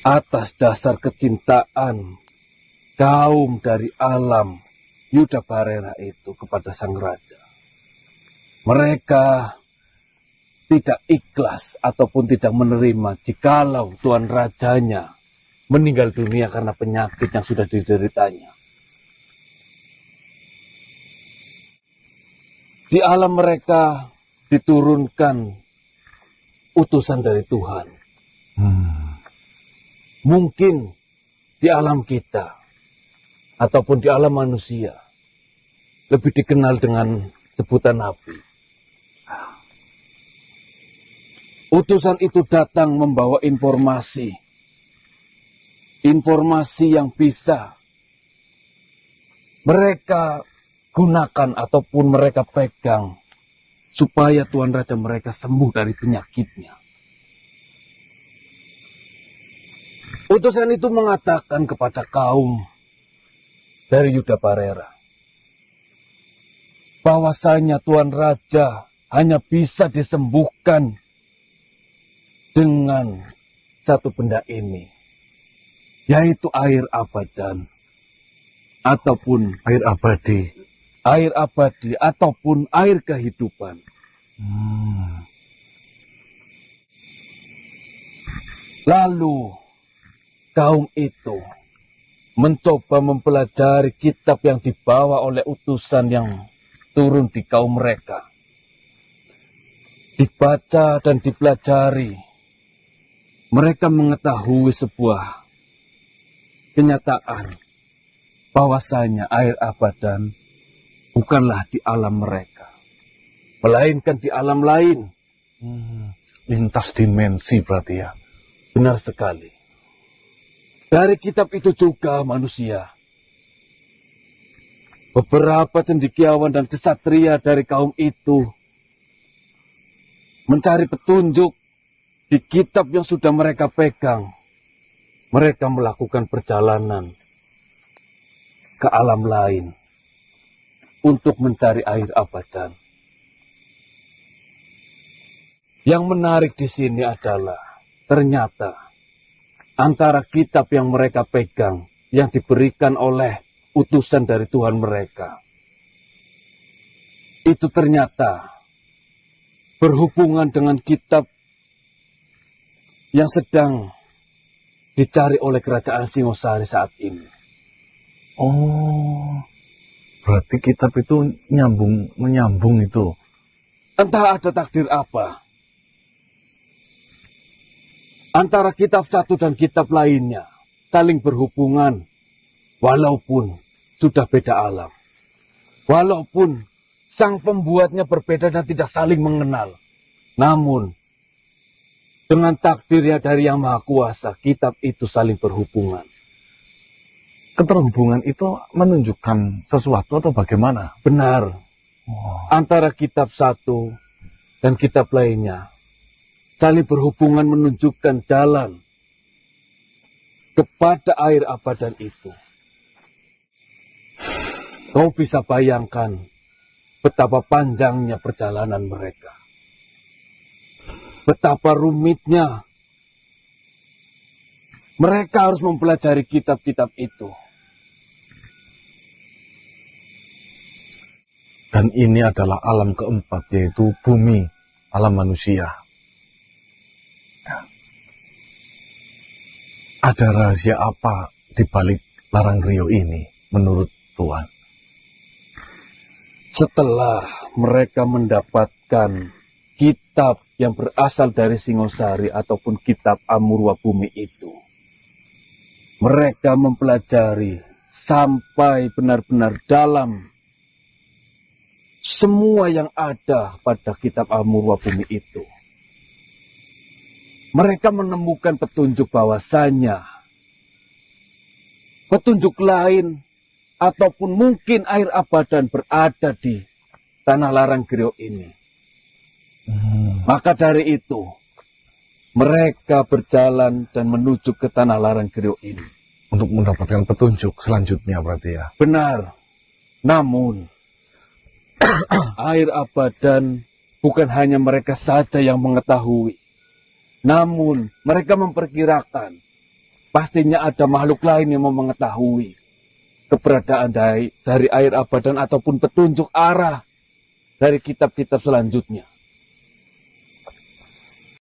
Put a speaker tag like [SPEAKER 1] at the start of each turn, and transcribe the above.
[SPEAKER 1] atas dasar kecintaan kaum dari alam Yudabarera itu kepada sang raja. Mereka tidak ikhlas ataupun tidak menerima jikalau tuan rajanya meninggal dunia karena penyakit yang sudah dideritanya. Di alam mereka diturunkan utusan dari Tuhan. Mungkin di alam kita ataupun di alam manusia lebih dikenal dengan sebutan nabi. Utusan itu datang membawa informasi yang bisa mereka gunakan ataupun mereka pegang supaya Tuan Raja mereka sembuh dari penyakitnya. Utusan itu mengatakan kepada kaum dari Yudabarera bahwasanya Tuan Raja hanya bisa disembuhkan dengan satu benda ini, yaitu air abadan ataupun air abadi ataupun air kehidupan. Lalu kaum itu mencoba mempelajari kitab yang dibawa oleh utusan yang turun di kaum mereka. Dibaca dan dipelajari, mereka mengetahui sebuah kenyataan bahwasanya air abadan bukanlah di alam mereka, melainkan di alam lain.
[SPEAKER 2] Lintas dimensi berarti ya.
[SPEAKER 1] Benar sekali. Dari kitab itu juga manusia, beberapa cendekiawan dan kesatria dari kaum itu mencari petunjuk di kitab yang sudah mereka pegang. Mereka melakukan perjalanan ke alam lain untuk mencari air abadan. Yang menarik di sini adalah ternyata antara kitab yang mereka pegang yang diberikan oleh utusan dari Tuhan mereka itu ternyata berhubungan dengan kitab yang sedang dicari oleh kerajaan Singosari saat ini.
[SPEAKER 2] Oh, berarti kitab itu menyambung itu.
[SPEAKER 1] Entah ada takdir apa antara kitab satu dan kitab lainnya saling berhubungan, walaupun sudah beda alam, walaupun sang pembuatnya berbeda dan tidak saling mengenal. Namun dengan takdirnya dari Yang Maha Kuasa, kitab itu saling berhubungan.
[SPEAKER 2] Keterhubungan itu menunjukkan sesuatu atau bagaimana?
[SPEAKER 1] Benar. Antara kitab satu dan kitab lainnya saling berhubungan menunjukkan jalan kepada air abadan itu. Kau bisa bayangkan betapa panjangnya perjalanan mereka. Betapa rumitnya mereka harus mempelajari kitab-kitab itu.
[SPEAKER 2] Dan ini adalah alam keempat, yaitu bumi, alam manusia. Ada rahasia apa di balik Larang Rio ini menurut Tuhan?
[SPEAKER 1] Setelah mereka mendapatkan kitab yang berasal dari Singosari ataupun kitab Amurwa Bumi itu, mereka mempelajari sampai benar-benar dalam semua yang ada pada kitab Amurwa Bumi itu. Mereka menemukan petunjuk bahwasanya petunjuk lain ataupun mungkin air abadan berada di tanah Larang Rio ini. Maka dari itu mereka berjalan dan menuju ke tanah Larang Rio ini
[SPEAKER 2] untuk mendapatkan petunjuk selanjutnya berarti ya.
[SPEAKER 1] Benar. Namun air abadan bukan hanya mereka saja yang mengetahui. Namun mereka memperkirakan pastinya ada makhluk lain yang mau mengetahui keberadaan dari air abadan ataupun petunjuk arah dari kitab-kitab selanjutnya.